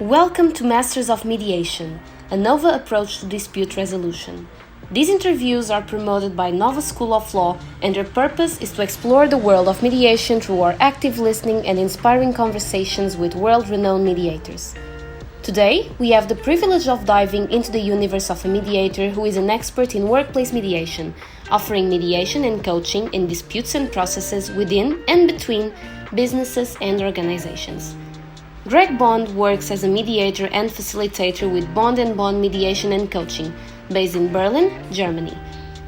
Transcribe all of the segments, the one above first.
Welcome to Masters of Mediation, a Nova approach to dispute resolution. These interviews are promoted by Nova School of Law, and their purpose is to explore the world of mediation through our active listening and inspiring conversations with world-renowned mediators. Today, we have the privilege of diving into the universe of a mediator who is an expert in workplace mediation, offering mediation and coaching in disputes and processes within and between businesses and organizations. Greg Bond works as a mediator and facilitator with Bond & Bond Mediation and Coaching, based in Berlin, Germany.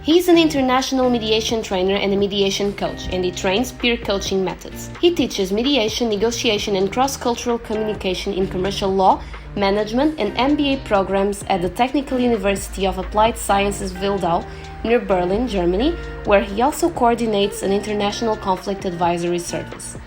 He is an international mediation trainer and a mediation coach, and he trains peer coaching methods. He teaches mediation, negotiation, and cross-cultural communication in commercial law, management, and MBA programs at the Technical University of Applied Sciences Wildau, near Berlin, Germany, where he also coordinates an international conflict advisory service.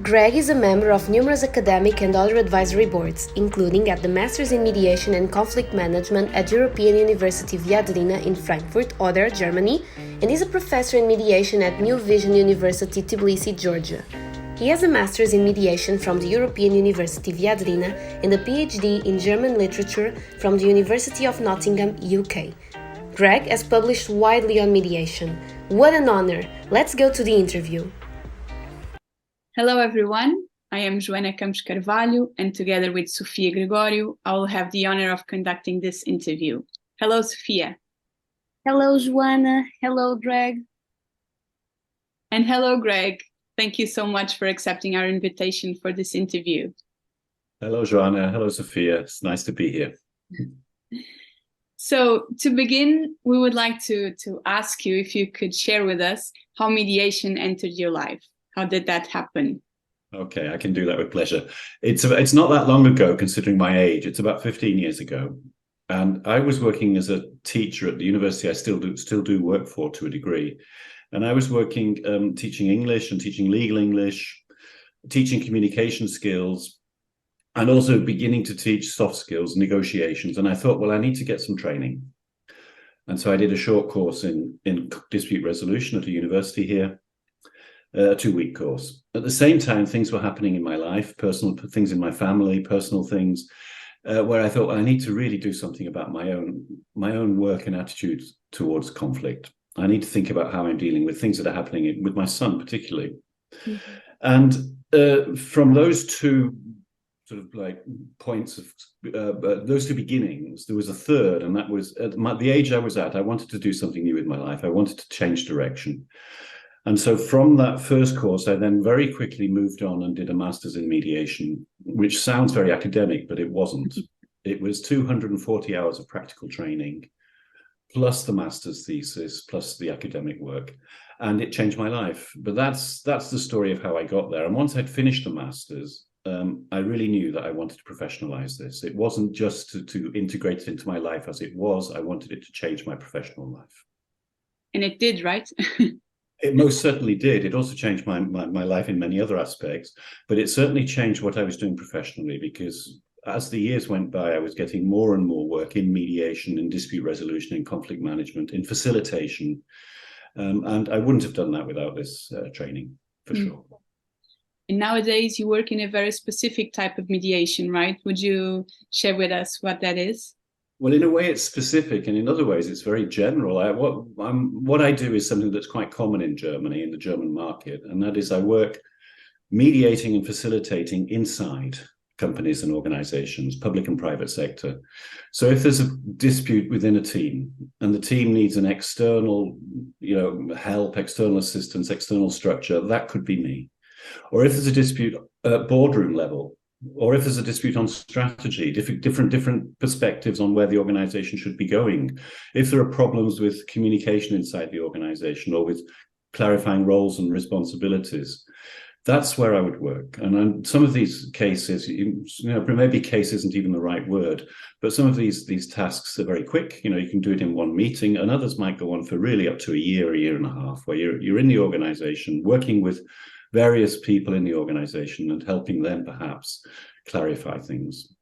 Greg is a member of numerous academic and other advisory boards, including at the Masters in Mediation and Conflict Management at European University Viadrina in Frankfurt, Oder, Germany, and is a professor in mediation at New Vision University, Tbilisi, Georgia. He has a Master's in Mediation from the European University Viadrina and a PhD in German Literature from the University of Nottingham, UK. Greg has published widely on mediation. What an honor! Let's go to the interview. Hello everyone, I am Joana Campos Carvalho, and together with Sofia Gregório, I will have the honor of conducting this interview. Hello Sofia. Hello Joana, hello Greg. And hello Greg, thank you so much for accepting our invitation for this interview. Hello Joana, hello Sofia, it's nice to be here. So to begin, we would like to ask you if you could share with us how mediation entered your life. How did that happen? Okay, I can do that with pleasure. It's not that long ago, considering my age. It's about 15 years ago. And I was working as a teacher at the university I still do work for to a degree. And I was working teaching English and teaching legal English, teaching communication skills, and also beginning to teach soft skills, negotiations. And I thought, well, I need to get some training. And so I did a short course in dispute resolution at a university here. A 2-week course. At the same time, things were happening in my life, personal things in my family, personal things, where I thought, well, I need to really do something about my own work and attitude towards conflict. I need to think about how I'm dealing with things that are happening with my son, particularly. Mm-hmm. And from those two sort of like points of those two beginnings, there was a third, and that was at the age I was at. I wanted to do something new with my life. I wanted to change direction. And so from that first course, I then very quickly moved on and did a master's in mediation, which sounds very academic, but it wasn't. It was 240 hours of practical training, plus the master's thesis, plus the academic work. And it changed my life. But that's the story of how I got there. And once I'd finished the master's, I really knew that I wanted to professionalize this. It wasn't just to integrate it into my life as it was. I wanted it to change my professional life. And it did, right? It most certainly did. It also changed my life in many other aspects, but it certainly changed what I was doing professionally, because as the years went by, I was getting more and more work in mediation, in dispute resolution, in conflict management, in facilitation. And I wouldn't have done that without this training, for sure. And nowadays you work in a very specific type of mediation, right? Would you share with us what that is? Well, in a way, it's specific, and in other ways, it's very general. What I do is something that's quite common in Germany, in the German market, and that is I work mediating and facilitating inside companies and organizations, public and private sector. So if there's a dispute within a team, and the team needs an external, help, external assistance, external structure, that could be me. Or if there's a dispute at boardroom level, or if there's a dispute on strategy, different perspectives on where the organization should be going. If there are problems with communication inside the organization or with clarifying roles and responsibilities, that's where I would work. And in some of these cases, maybe case isn't even the right word, but some of these tasks are very quick. You can do it in one meeting, and others might go on for really up to a year and a half, where you're in the organization working with various people in the organization and helping them perhaps clarify things.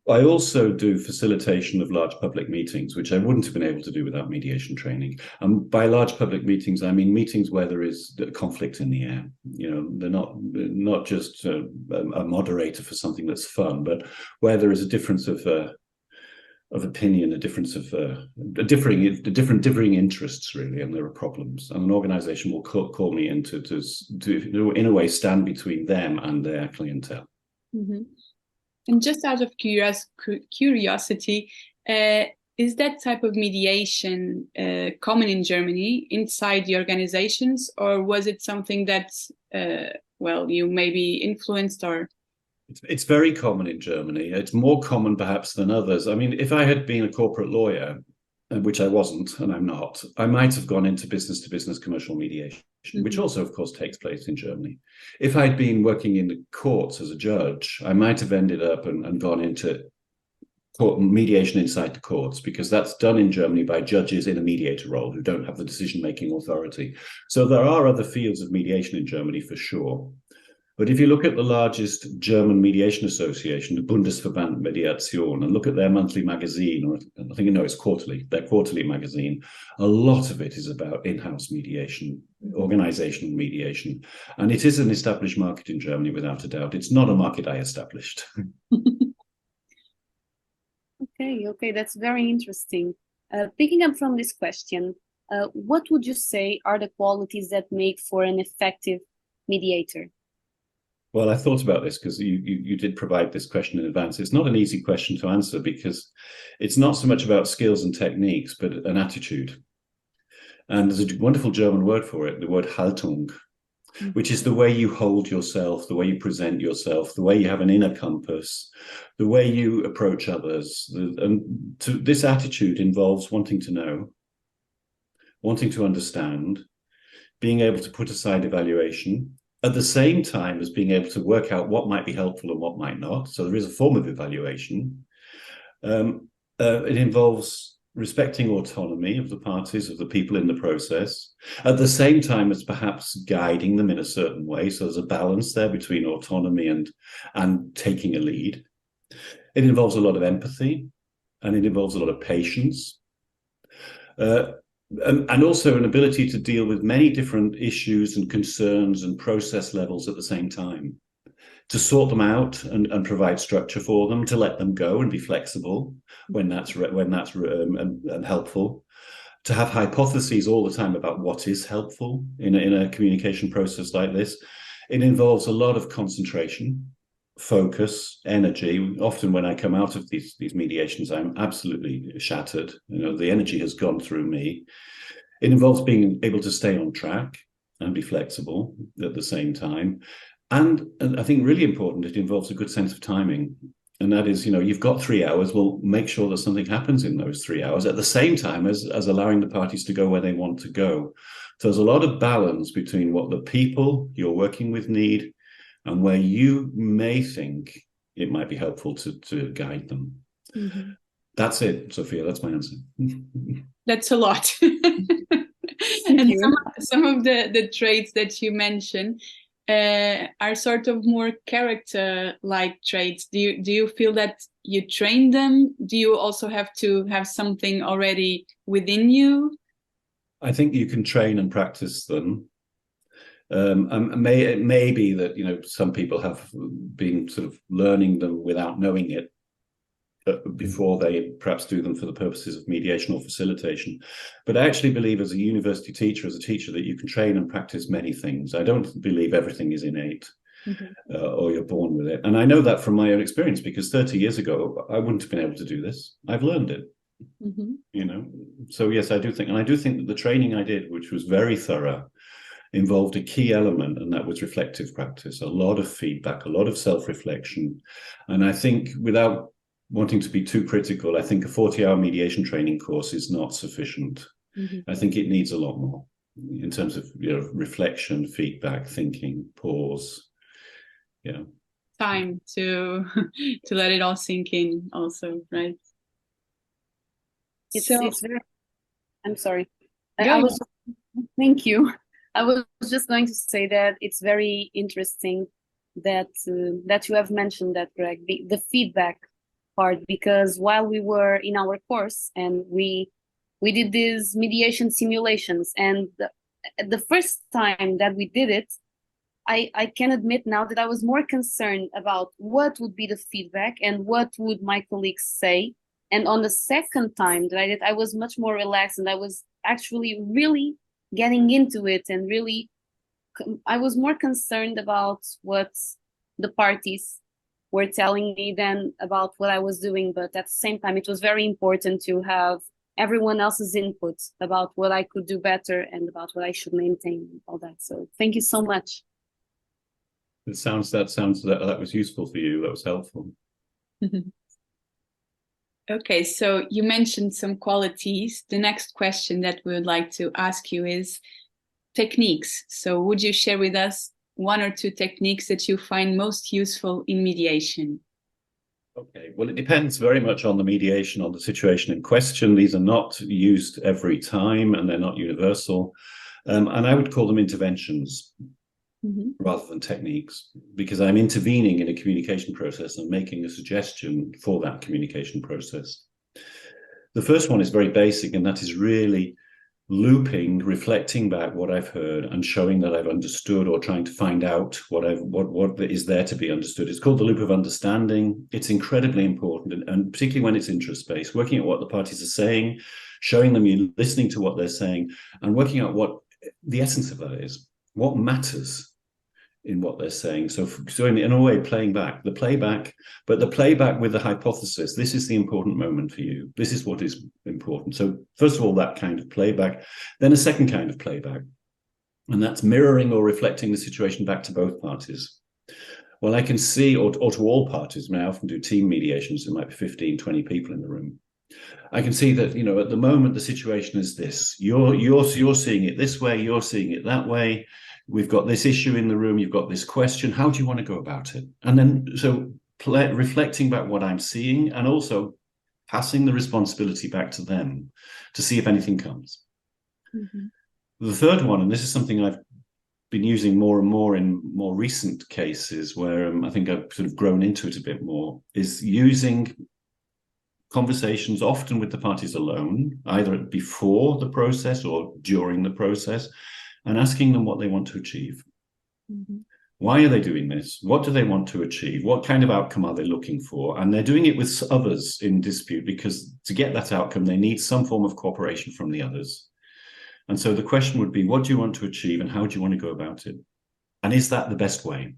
I also do facilitation of large public meetings, which I wouldn't have been able to do without mediation training. And by large public meetings, I mean meetings where there is conflict in the air. They're not just a moderator for something that's fun, but where there is a difference of opinion, a difference of differing interests, really, and there are problems. And an organisation will call me in to in a way stand between them and their clientele. Mm-hmm. And just out of curiosity, is that type of mediation common in Germany inside the organizations, or was it something that, you maybe influenced or? It's very common in Germany. It's more common perhaps than others. I mean, if I had been a corporate lawyer, which I wasn't, and I'm not, I might have gone into business-to-business commercial mediation, which also, of course, takes place in Germany. If I'd been working in the courts as a judge, I might have ended up and gone into court mediation inside the courts, because that's done in Germany by judges in a mediator role who don't have the decision-making authority. So there are other fields of mediation in Germany for sure. But if you look at the largest German mediation association, the Bundesverband Mediation, and look at their monthly magazine, or I think it's quarterly, their quarterly magazine, a lot of it is about in-house mediation, organizational mediation. And it is an established market in Germany, without a doubt. It's not a market I established. Okay, that's very interesting. Picking up from this question, what would you say are the qualities that make for an effective mediator? Well, I thought about this because you did provide this question in advance. It's not an easy question to answer because it's not so much about skills and techniques, but an attitude. And there's a wonderful German word for it, the word Haltung, which is the way you hold yourself, the way you present yourself, the way you have an inner compass, the way you approach others. And this attitude involves wanting to know, wanting to understand, being able to put aside evaluation, at the same time as being able to work out what might be helpful and what might not. So there is a form of evaluation. It involves respecting autonomy of the parties, of the people in the process, at the same time as perhaps guiding them in a certain way. So there's a balance there between autonomy and taking a lead. It involves a lot of empathy, and it involves a lot of patience. And also an ability to deal with many different issues and concerns and process levels at the same time, to sort them out and provide structure for them, to let them go and be flexible when that's helpful, to have hypotheses all the time about what is helpful in a communication process like this. It involves a lot of concentration, focus, energy. Often when I come out of these mediations, I'm absolutely shattered. The energy has gone through me. It involves being able to stay on track and be flexible at the same time. And I think really important, it involves a good sense of timing. And that is, you've got 3 hours, well, make sure that something happens in those 3 hours at the same time as allowing the parties to go where they want to go. So there's a lot of balance between what the people you're working with need and where you may think it might be helpful to guide them. Mm-hmm. That's it, Sophia. That's my answer. That's a lot. And some of the traits that you mentioned are sort of more character-like traits. Do you feel that you train them? Do you also have to have something already within you? I think you can train and practice them. It may be that some people have been sort of learning them without knowing it before they perhaps do them for the purposes of mediation or facilitation. But I actually believe as a university teacher, that you can train and practice many things. I don't believe everything is innate. Mm-hmm. Or you're born with it. And I know that from my own experience, because 30 years ago, I wouldn't have been able to do this. I've learned it. Mm-hmm. So yes, I do think that the training I did, which was very thorough, involved a key element, and that was reflective practice, a lot of feedback, a lot of self-reflection. And I think, without wanting to be too critical, I think a 40-hour mediation training course is not sufficient. Mm-hmm. I think it needs a lot more in terms of reflection, feedback, thinking, pause. Time to let it all sink in also, right? It's very, I'm sorry. Thank you. I was just going to say that it's very interesting that that you have mentioned that, Greg, the feedback part, because while we were in our course and we did these mediation simulations, and the first time that we did it, I can admit now that I was more concerned about what would be the feedback and what would my colleagues say. And on the second time that I did, I was much more relaxed, and I was actually really getting into it, and really I was more concerned about what the parties were telling me than about what I was doing. But at the same time, it was very important to have everyone else's input about what I could do better and about what I should maintain and all that. So thank you so much. That was useful for you. That was helpful. Okay, so you mentioned some qualities. The next question that we would like to ask you is techniques. So would you share with us one or two techniques that you find most useful in mediation? Okay, well, it depends very much on the mediation, on the situation in question. These are not used every time, and they're not universal. And I would call them interventions rather than techniques, because I'm intervening in a communication process and making a suggestion for that communication process. The first one is very basic, and that is really looping, reflecting back what I've heard and showing that I've understood, or trying to find out what is there to be understood. It's called the loop of understanding. It's incredibly important, and particularly when it's interest-based, working at what the parties are saying, showing them you're listening to what they're saying, and working out what the essence of that is, what matters in what they're saying. So in a way, playing back, but the playback with the hypothesis. This is the important moment for you. This is what is important. So first of all, that kind of playback, then a second kind of playback, and that's mirroring or reflecting the situation back to both parties. Well, I can see, or to all parties, I often do team mediations, there might be 15, 20 people in the room. I can see that, at the moment, the situation is this. You're seeing it this way, you're seeing it that way. We've got this issue in the room, you've got this question, how do you want to go about it? And then, reflecting back what I'm seeing, and also passing the responsibility back to them to see if anything comes. The third one, and this is something I've been using more and more in more recent cases, where I think I've sort of grown into it a bit more, is using conversations, often with the parties alone, either before the process or during the process, and asking them what they want to achieve. Why are they doing this? What do they want to achieve? What kind of outcome are they looking for? And they're doing it with others in dispute, because to get that outcome, they need some form of cooperation from the others. And so the question would be, what do you want to achieve, and how do you want to go about it? And is that the best way?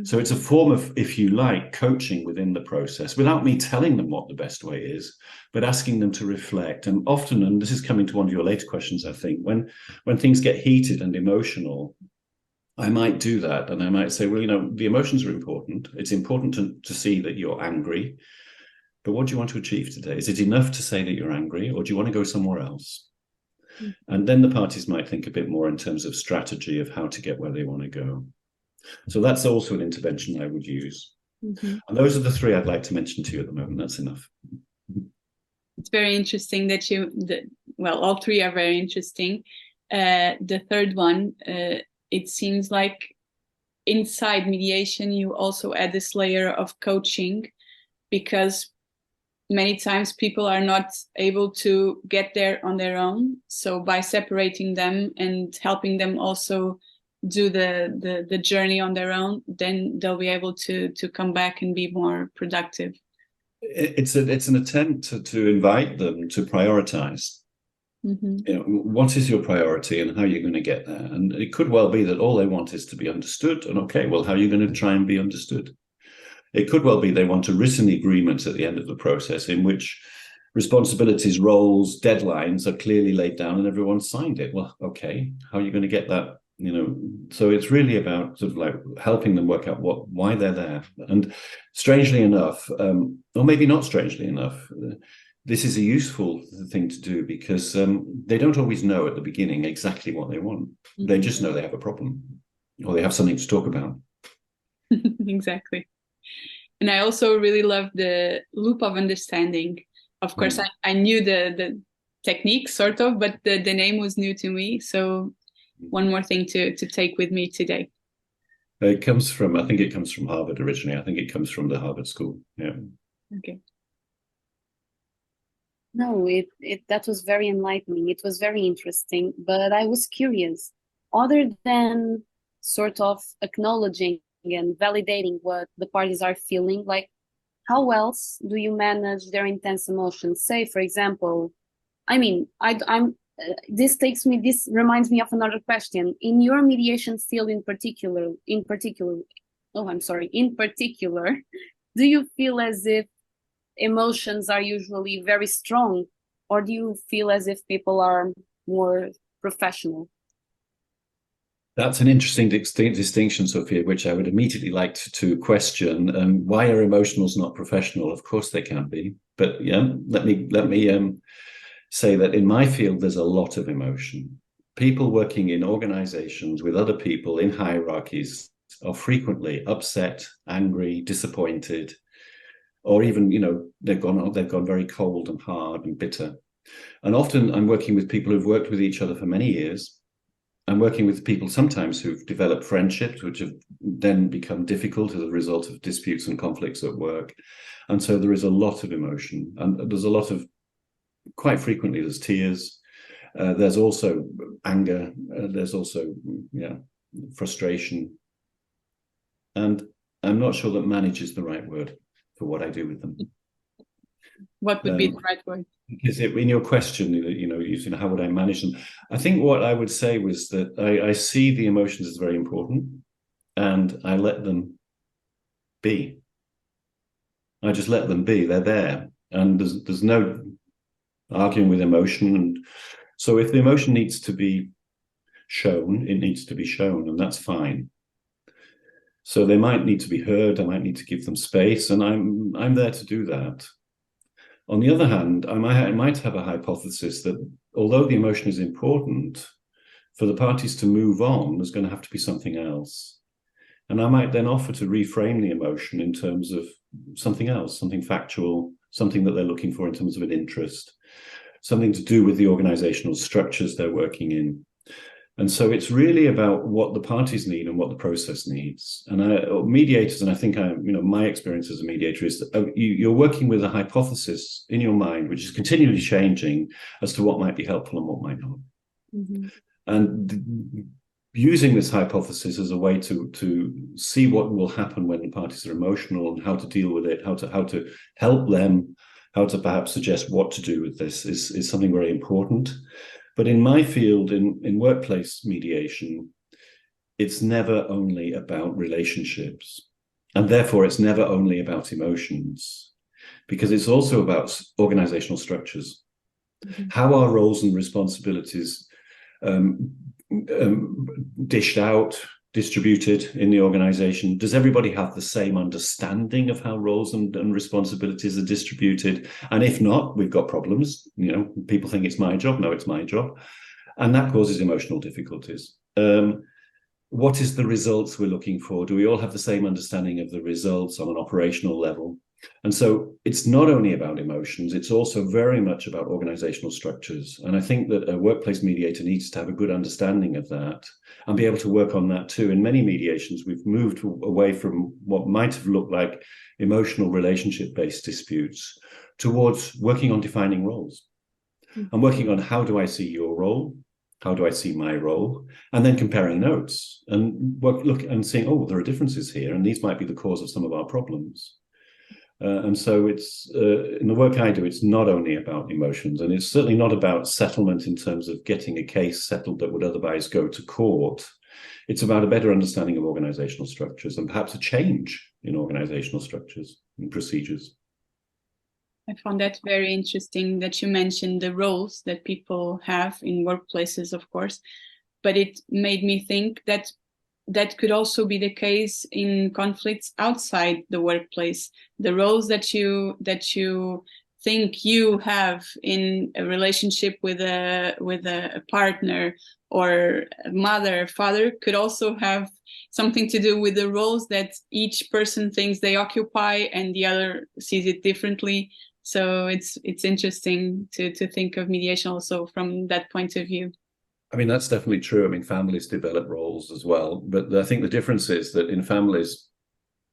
So it's a form of, if you like, coaching within the process, without me telling them what the best way is, but asking them to reflect. And often, and this is coming to one of your later questions, I think, when things get heated and emotional, I might do that. And I might say, well, the emotions are important. It's important to see that you're angry. But what do you want to achieve today? Is it enough to say that you're angry, or do you want to go somewhere else? And then the parties might think a bit more in terms of strategy of how to get where they want to go. So that's also an intervention I would use. And those are the three I'd like to mention to you at the moment. That's enough. It's very interesting that all three are very interesting. The third one, it seems like inside mediation, you also add this layer of coaching, because many times people are not able to get there on their own. So by separating them and helping them also do the journey on their own, then they'll be able to come back and be more productive. It's an attempt to invite them to prioritize. What is your priority, and how are you going to get there? And it could well be that all they want is to be understood. And okay, well, how are you going to try and be understood? It could well be they want a written agreement at the end of the process, in which responsibilities, roles, deadlines are clearly laid down and everyone's signed it. Well, okay, how are you going to get that? So it's really about sort of like helping them work out why they're there. And strangely enough, or maybe not strangely enough, this is a useful thing to do, because they don't always know at the beginning exactly what they want. They just know they have a problem, or they have something to talk about. Exactly. And I also really love the loop of understanding. Of course, I knew the technique sort of, but the name was new to me. So one more thing to take with me today. It comes from, I think it comes from Harvard originally. I think it comes from the Harvard School. Yeah. Okay. No, that was very enlightening. It was very interesting, but I was curious, other than sort of acknowledging and validating what the parties are feeling, like how else do you manage their intense emotions? Say, for example, I mean, this reminds me of another question. In your mediation field in particular, do you feel as if emotions are usually very strong, or do you feel as if people are more professional? That's an interesting distinction, Sophia, which I would immediately like to question. Why are emotionals not professional? Of course they can be, but yeah, let me say that in my field there's a lot of emotion. People working in organizations with other people in hierarchies are frequently upset, angry, disappointed, or even, they've gone very cold and hard and bitter. And often I'm working with people who've worked with each other for many years. I'm working with people sometimes who've developed friendships, which have then become difficult as a result of disputes and conflicts at work. And so there is a lot of emotion, and there's a lot of, quite frequently, there's tears. There's also anger. There's also, frustration. And I'm not sure that manage is the right word for what I do with them. What would be the right word? Because in your question, using how would I manage them? I think what I would say was that I see the emotions as very important, and I let them be. I just let them be. They're there, and there's no arguing with emotion. And so if the emotion needs to be shown, it needs to be shown, and that's fine. So they might need to be heard. I might need to give them space, and I'm there to do that. On the other hand, I might have a hypothesis that although the emotion is important, for the parties to move on, there's going to have to be something else. And I might then offer to reframe the emotion in terms of something else, something factual, something that they're looking for in terms of an interest, something to do with the organizational structures they're working in. And so it's really about what the parties need and what the process needs. And mediators, and I think my experience as a mediator is that you're working with a hypothesis in your mind, which is continually changing as to what might be helpful and what might not. Mm-hmm. And using this hypothesis as a way to see what will happen when the parties are emotional and how to deal with it, how to help them, how to perhaps suggest what to do with this is something very important. But in my field, in workplace mediation, it's never only about relationships. And therefore, it's never only about emotions, because it's also about organizational structures. Mm-hmm. How are roles and responsibilities dished out, distributed in the organization? Does everybody have the same understanding of how roles and responsibilities are distributed? And if not, we've got problems. People think it's my job. No, it's my job. And that causes emotional difficulties. What is the results we're looking for? Do we all have the same understanding of the results on an operational level? And so it's not only about emotions, it's also very much about organizational structures. And I think that a workplace mediator needs to have a good understanding of that and be able to work on that too. In many mediations, we've moved away from what might have looked like emotional relationship-based disputes towards working on defining roles. Mm-hmm. And working on how do I see your role? How do I see my role? And then comparing notes and look and seeing, there are differences here, and these might be the cause of some of our problems. And so it's in the work I do, it's not only about emotions, and it's certainly not about settlement in terms of getting a case settled that would otherwise go to court. It's about a better understanding of organizational structures and perhaps a change in organizational structures and procedures. I found that very interesting that you mentioned the roles that people have in workplaces, of course, but it made me think that could also be the case in conflicts outside the workplace. The roles that you think you have in a relationship with a partner or a mother, father, could also have something to do with the roles that each person thinks they occupy and the other sees it differently. So it's interesting to think of mediation also from that point of view. I mean, that's definitely true. I mean, families develop roles as well, but I think the difference is that in families,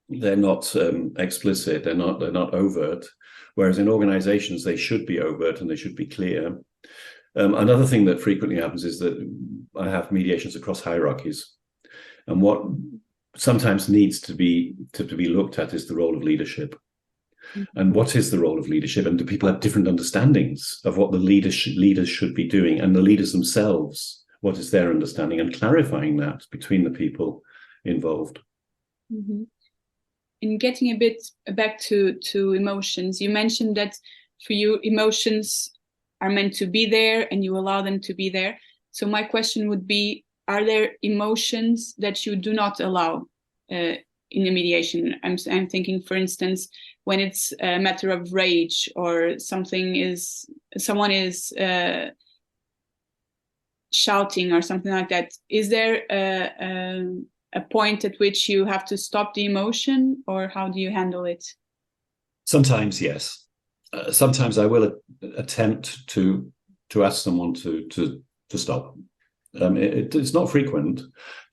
they're not explicit, they're not overt, whereas in organizations, they should be overt and they should be clear. Another thing that frequently happens is that I have mediations across hierarchies, and what sometimes needs to be looked at is the role of leadership. And what is the role of leadership? And do people have different understandings of what the leaders should be doing? And the leaders themselves, what is their understanding? And clarifying that between the people involved. Mm-hmm. In getting a bit back to emotions, you mentioned that for you, emotions are meant to be there and you allow them to be there. So my question would be, are there emotions that you do not allow in the mediation? I'm thinking, for instance, when it's a matter of rage or someone is shouting or something like that. Is there a point at which you have to stop the emotion, or how do you handle it? Sometimes, yes. Sometimes I will attempt to ask someone to stop. It's not frequent,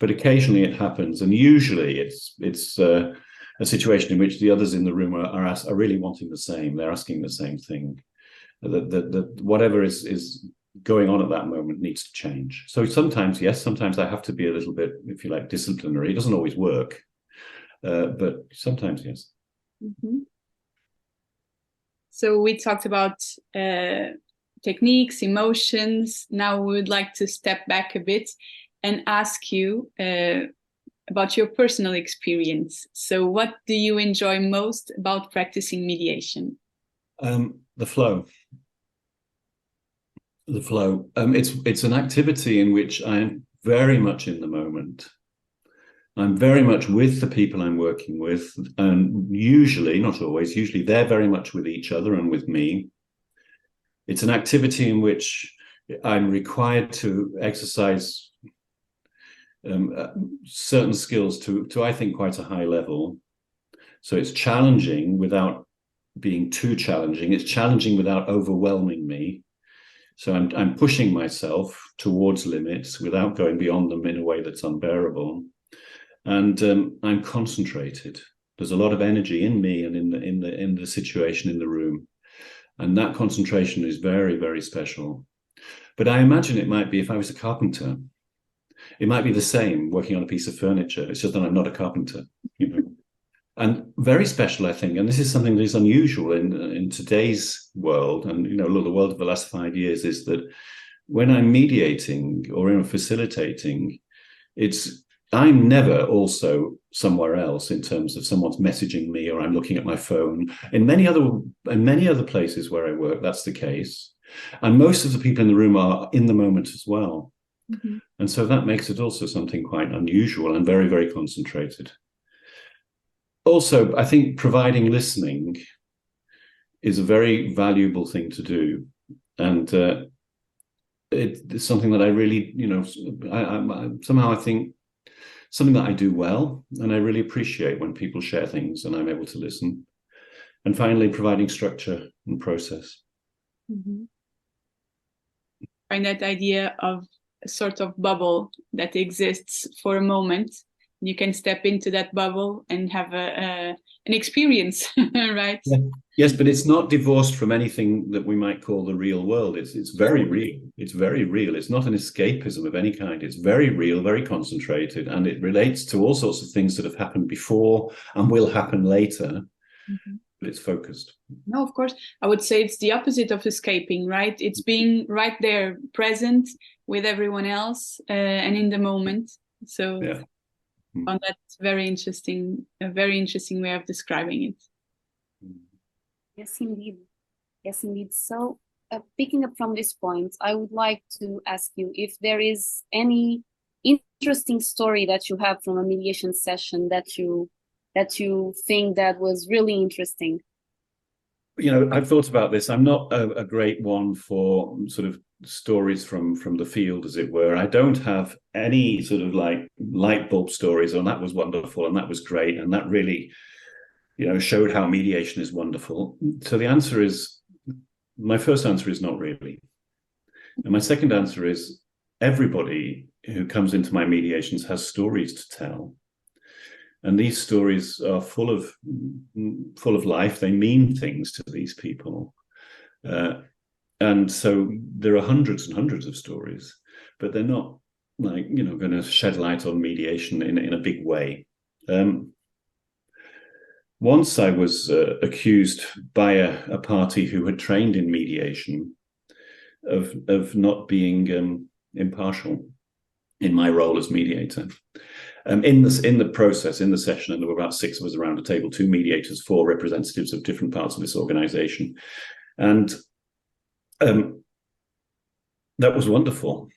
but occasionally it happens, and usually it's a situation in which the others in the room are really wanting the same. They're asking the same thing. That whatever is going on at that moment needs to change. So sometimes, yes, sometimes I have to be a little bit, if you like, disciplinary. It doesn't always work, but sometimes, yes. Mm-hmm. So we talked about techniques, emotions. Now we would like to step back a bit and ask you about your personal experience. So what do you enjoy most about practicing mediation? The flow. The flow. It's an activity in which I am very much in the moment. I'm very much with the people I'm working with, and usually, not always, usually they're very much with each other and with me. It's an activity in which I'm required to exercise certain skills to I think, quite a high level. So it's challenging without being too challenging. It's challenging without overwhelming me. So I'm pushing myself towards limits without going beyond them in a way that's unbearable. And I'm concentrated. There's a lot of energy in me and in the situation in the room. And that concentration is very, very special. But I imagine it might be if I was a carpenter. It might be the same working on a piece of furniture. It's just that I'm not a carpenter, you know. And very special, I think, and this is something that is unusual in today's world, and you know, the world of the last 5 years, is that when I'm mediating or facilitating, I'm never also somewhere else in terms of someone's messaging me or I'm looking at my phone. In many other places where I work, that's the case, and most of the people in the room are in the moment as well. Mm-hmm. And so that makes it also something quite unusual and very, very concentrated. Also, I think providing listening is a very valuable thing to do. And it's something that I really, you know, I think something that I do well. And I really appreciate when people share things and I'm able to listen. And finally, providing structure and process. Mm-hmm. Find that idea of a sort of bubble that exists for a moment. You can step into that bubble and have an experience, right? Yeah. Yes, but it's not divorced from anything that we might call the real world. It's very real. It's very real. It's not an escapism of any kind. It's very real, very concentrated, and it relates to all sorts of things that have happened before and will happen later. Mm-hmm. But it's focused. No, of course. I would say it's the opposite of escaping, right? It's being right there, present with everyone else and in the moment. So yeah. On that very interesting way of describing it. Yes, indeed. Yes, indeed. So picking up from this point, I would like to ask you if there is any interesting story that you have from a mediation session that you think that was really interesting. You know, I've thought about this. I'm not a great one for sort of stories from the field, as it were. I don't have any sort of like light bulb stories, and that was wonderful and that was great and that really, you know, showed how mediation is wonderful. So the answer is, my first answer is not really. And my second answer is, everybody who comes into my mediations has stories to tell. And these stories are full of life. They mean things to these people. And so there are hundreds and hundreds of stories, but they're not like, going to shed light on mediation in a big way. Once I was accused by a party who had trained in mediation of not being impartial in my role as mediator. In the process, in the session, and there were about 6 of us around the table, 2 mediators, 4 representatives of different parts of this organization. And that was wonderful.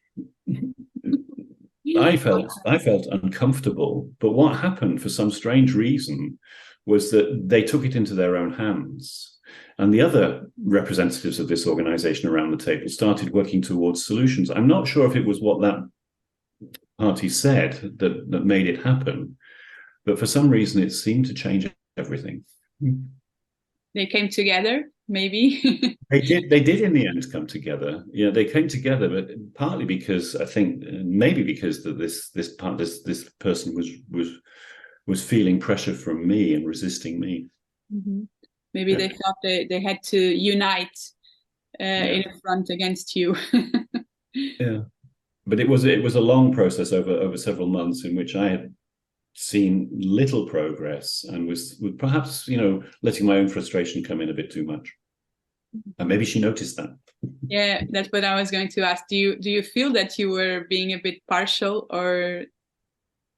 I felt uncomfortable, but what happened for some strange reason was that they took it into their own hands. And the other representatives of this organization around the table started working towards solutions. I'm not sure if it was what that party said that made it happen, but for some reason it seemed to change everything. They came together, maybe. They did in the end come together. They came together, but partly because I think maybe because that this person was feeling pressure from me and resisting me. Mm-hmm. Maybe they thought they had to unite in a front against you. Yeah, but it was a long process over several months in which I had seen little progress and was perhaps letting my own frustration come in a bit too much. And maybe she noticed that. Yeah, that's what I was going to ask. Do you feel that you were being a bit partial, or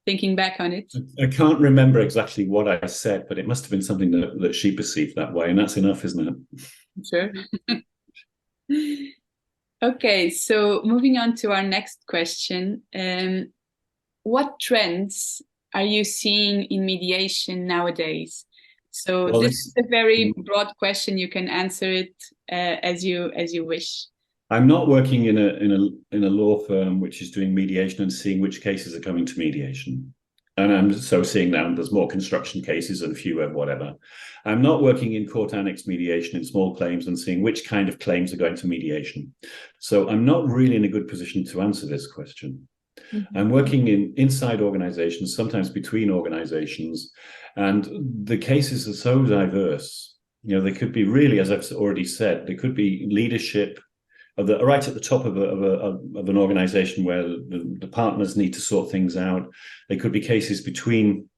thinking back on it? I can't remember exactly what I said, but it must have been something that she perceived that way, and that's enough, isn't it? Sure. Okay, so moving on to our next question. What trends are you seeing in mediation nowadays? So this is a very broad question. You can answer it as you wish. I'm not working in a law firm which is doing mediation and seeing which cases are coming to mediation. And I'm so seeing now there's more construction cases and fewer whatever. I'm not working in court annex mediation in small claims and seeing which kind of claims are going to mediation. So I'm not really in a good position to answer this question. Mm-hmm. I'm working inside organizations, sometimes between organizations, and the cases are so diverse. They could be really, as I've already said, there could be leadership right at the top of an organization where the partners need to sort things out. There could be cases between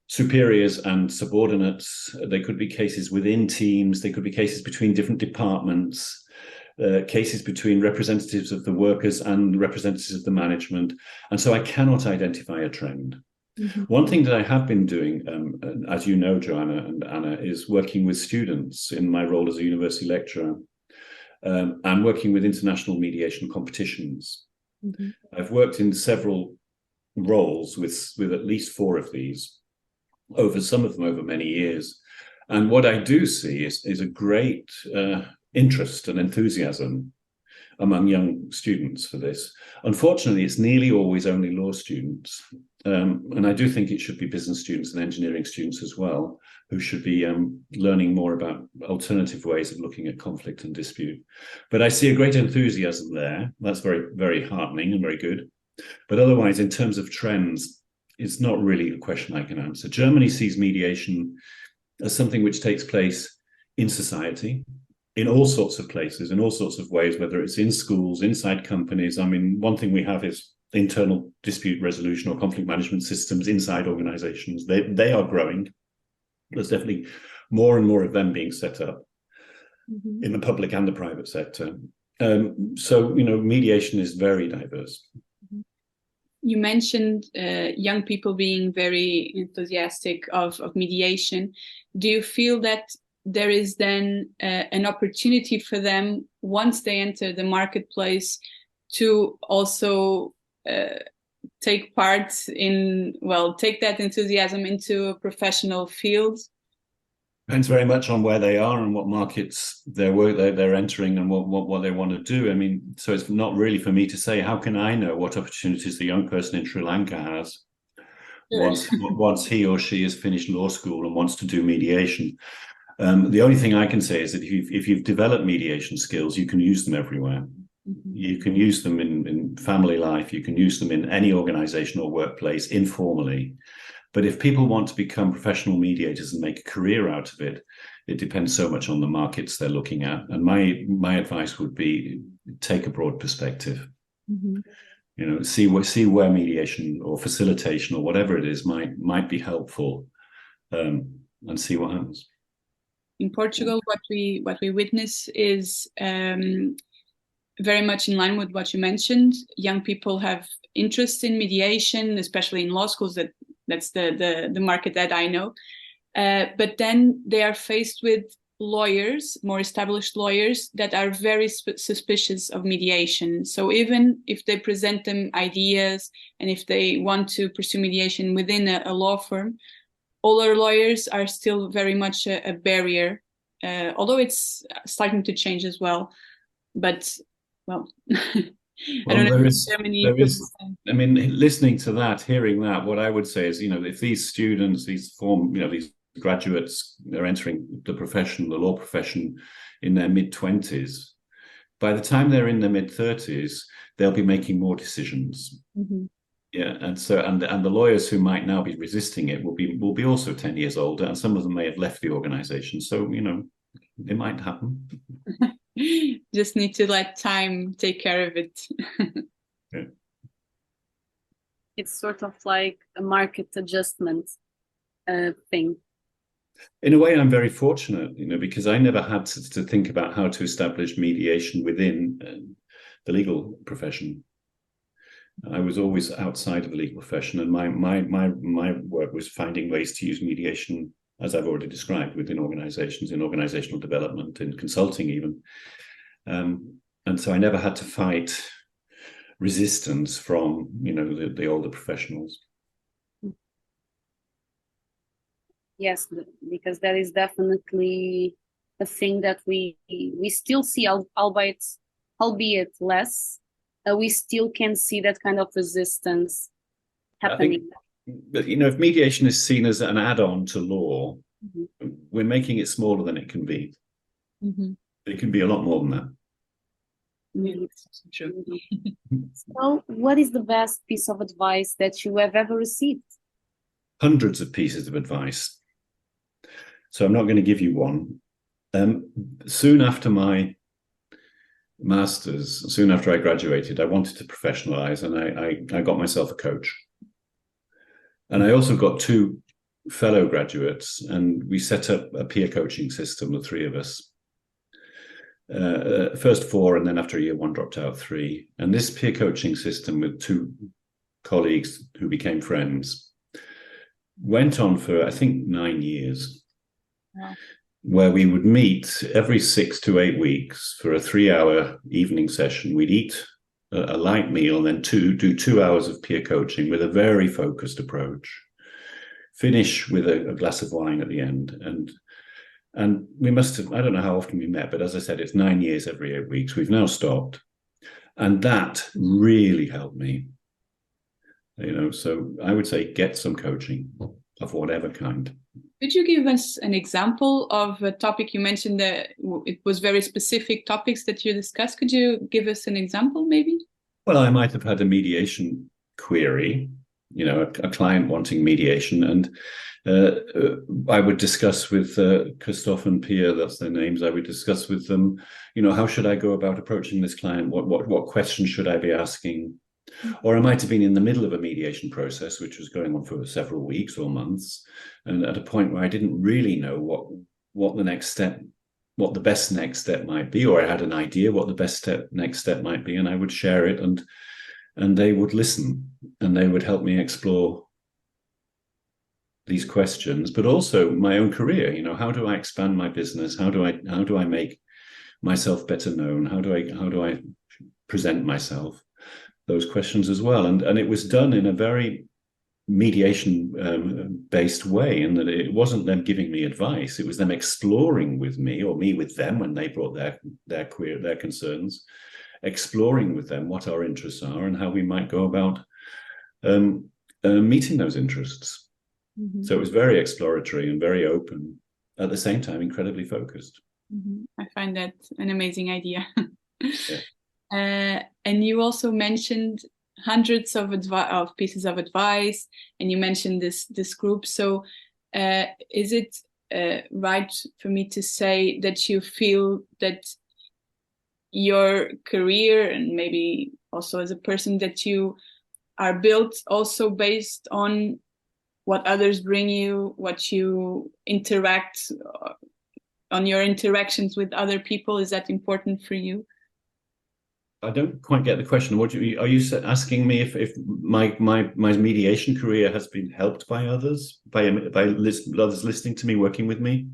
superiors and subordinates. There could be cases within teams. There could be cases between different departments, cases between representatives of the workers and representatives of the management. And so I cannot identify a trend. Mm-hmm. One thing that I have been doing, as you know, Joanna and Anna, is working with students in my role as a university lecturer. And working with international mediation competitions. Mm-hmm. I've worked in several roles with at least 4 of these, some of them over many years. And what I do see is a great interest and enthusiasm among young students for this. Unfortunately, it's nearly always only law students. And I do think it should be business students and engineering students as well, who should be learning more about alternative ways of looking at conflict and dispute. But I see a great enthusiasm there. That's very, very heartening and very good. But otherwise, in terms of trends, it's not really a question I can answer. Germany sees mediation as something which takes place in society, in all sorts of places, in all sorts of ways, whether it's in schools, inside companies. I mean, one thing we have is internal dispute resolution or conflict management systems inside organizations. They are growing. There's definitely more and more of them being set up mm-hmm. in the public and the private sector. So, mediation is very diverse. You mentioned young people being very enthusiastic of mediation. Do you feel that there is then an opportunity for them once they enter the marketplace to also take part in, take that enthusiasm into a professional field? Depends very much on where they are and what markets they're entering and what they want to do. I mean, so it's not really for me to say, how can I know what opportunities the young person in Sri Lanka has once he or she has finished law school and wants to do mediation? The only thing I can say is that if you've developed mediation skills, you can use them everywhere. You can use them in family life. You can use them in any organization or workplace informally. But if people want to become professional mediators and make a career out of it, it depends so much on the markets they're looking at. And my advice would be take a broad perspective. You know, see where mediation or facilitation or whatever it is might be helpful, and see what happens. In Portugal, what we witness is very much in line with what you mentioned. Young people have interest in mediation, especially in law schools. That's the market that I know. But then they are faced with lawyers, more established lawyers, that are very suspicious of mediation. So even if they present them ideas and if they want to pursue mediation within a law firm, older lawyers are still very much a barrier, although it's starting to change as well. But, well, I don't know if Germany... I mean, listening to that, hearing that, what I would say is, you know, if these students, these graduates are entering the law profession in their mid-20s, by the time they're in their mid-30s, they'll be making more decisions. Yeah, and the lawyers who might now be resisting it will be also 10 years older, and some of them may have left the organization. So, you know, it might happen. Just need to let time take care of it. Yeah. It's sort of like a market adjustment thing. In a way, I'm very fortunate, you know, because I never had to think about how to establish mediation within the legal profession. I was always outside of the legal profession, and my work was finding ways to use mediation, as I've already described, within organizations, in organizational development, in consulting even. And so I never had to fight resistance from, you know, the older professionals. Yes, because that is definitely a thing that we still see, albeit less. We still can see that kind of resistance happening. But, you know, if mediation is seen as an add-on to law, we're making it smaller than it can be. It can be a lot more than that. True. So, what is the best piece of advice that you have ever received? Hundreds of pieces of advice. So I'm not going to give you one. Soon after my master's, soon after I graduated, I wanted to professionalize, and I got myself a coach. And I also got 2 fellow graduates, and we set up a peer coaching system, the 3 of us. First 4, and then after a year, 1 dropped out, 3. And this peer coaching system with 2 colleagues who became friends went on for, I think, 9 years. Wow. Where we would meet every 6 to 8 weeks for a 3-hour evening session. We'd eat a light meal and then do 2 hours of peer coaching with a very focused approach. Finish with a glass of wine at the end. And we must have, I don't know how often we met, but as I said, it's 9 years every 8 weeks. We've now stopped. And that really helped me. You know, so I would say get some coaching of whatever kind. Could you give us an example of a topic? You mentioned that it was very specific topics that you discussed. Could you give us an example, maybe? Well, I might have had a mediation query, you know, a client wanting mediation, and I would discuss with Christophe and Pia, that's their names, I would discuss with them, you know, how should I go about approaching this client? What questions should I be asking? Or I might have been in the middle of a mediation process, which was going on for several weeks or months, and at a point where I didn't really know what the next step, what the best next step might be, or I had an idea what the next step might be, and I would share it, and they would listen, and they would help me explore these questions, but also my own career. You know, how do I expand my business? How do I make myself better known? How do I present myself? Those questions as well, and it was done in a very mediation based way, in that it wasn't them giving me advice; it was them exploring with me, or me with them when they brought their concerns, exploring with them what our interests are and how we might go about meeting those interests. So it was very exploratory and very open, at the same time incredibly focused. I find that an amazing idea. Yeah. And you also mentioned hundreds of pieces of advice, and you mentioned this group. So is it right for me to say that you feel that your career, and maybe also as a person, that you are built also based on what others bring you, what you interact on your interactions with other people? Is that important for you? I don't quite get the question. Are you asking me if my mediation career has been helped by others, by others listening to me, working with me?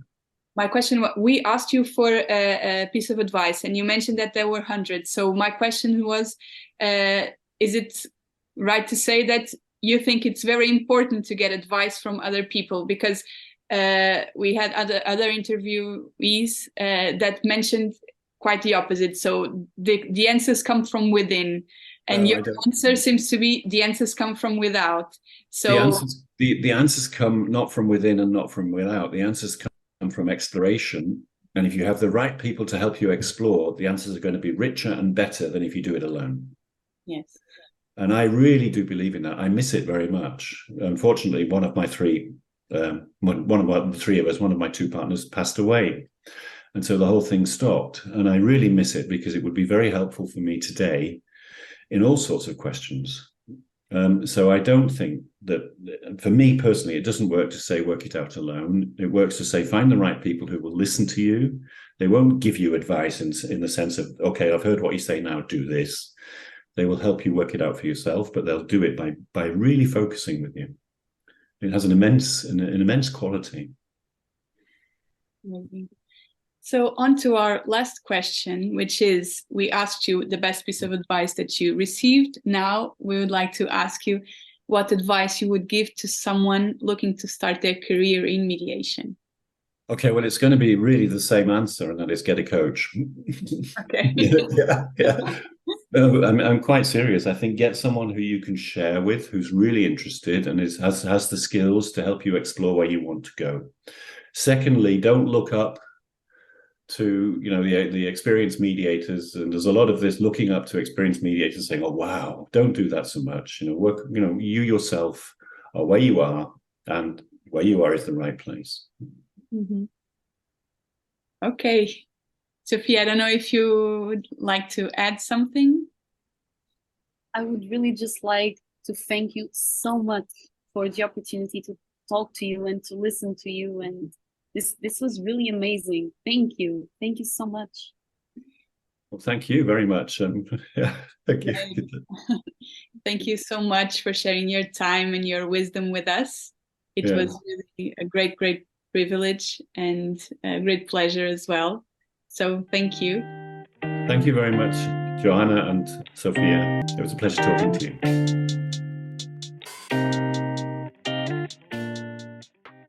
My question, we asked you for a piece of advice, and you mentioned that there were hundreds. So my question was, is it right to say that you think it's very important to get advice from other people? Because we had other interviewees that mentioned quite the opposite. So the answers come from within, and your answer seems to be the answers come from without. So the answers come not from within and not from without. The answers come from exploration. And if you have the right people to help you explore, the answers are going to be richer and better than if you do it alone. Yes. And I really do believe in that. I miss it very much. Unfortunately, one of the three of us, one of my two partners passed away. And so the whole thing stopped. And I really miss it because it would be very helpful for me today in all sorts of questions. So I don't think that, for me personally, it doesn't work to say work it out alone. It works to say find the right people who will listen to you. They won't give you advice in the sense of, okay, I've heard what you say, now do this. They will help you work it out for yourself, but they'll do it by really focusing with you. It has an immense quality. Amazing. So on to our last question, which is, we asked you the best piece of advice that you received. Now we would like to ask you what advice you would give to someone looking to start their career in mediation. Okay, well, it's going to be really the same answer, and that is get a coach. Okay. yeah. No, I'm quite serious. I think get someone who you can share with, who's really interested and has the skills to help you explore where you want to go. Secondly, don't look up to the experienced mediators, and there's a lot of this looking up to experienced mediators saying, oh wow, don't do that so much. You yourself are where you are, and where you are is the right place. Mm-hmm. Okay, Sophia, I don't know if you would like to add something. I would really just like to thank you so much for the opportunity to talk to you and to listen to you, and this was really amazing. Thank you so much. Well, thank you very much. Yeah, thank you. Thank you so much for sharing your time and your wisdom with us. It was really a great privilege and a great pleasure as well. So thank you. Thank you very much, Joanna and Sophia. It was a pleasure talking to you.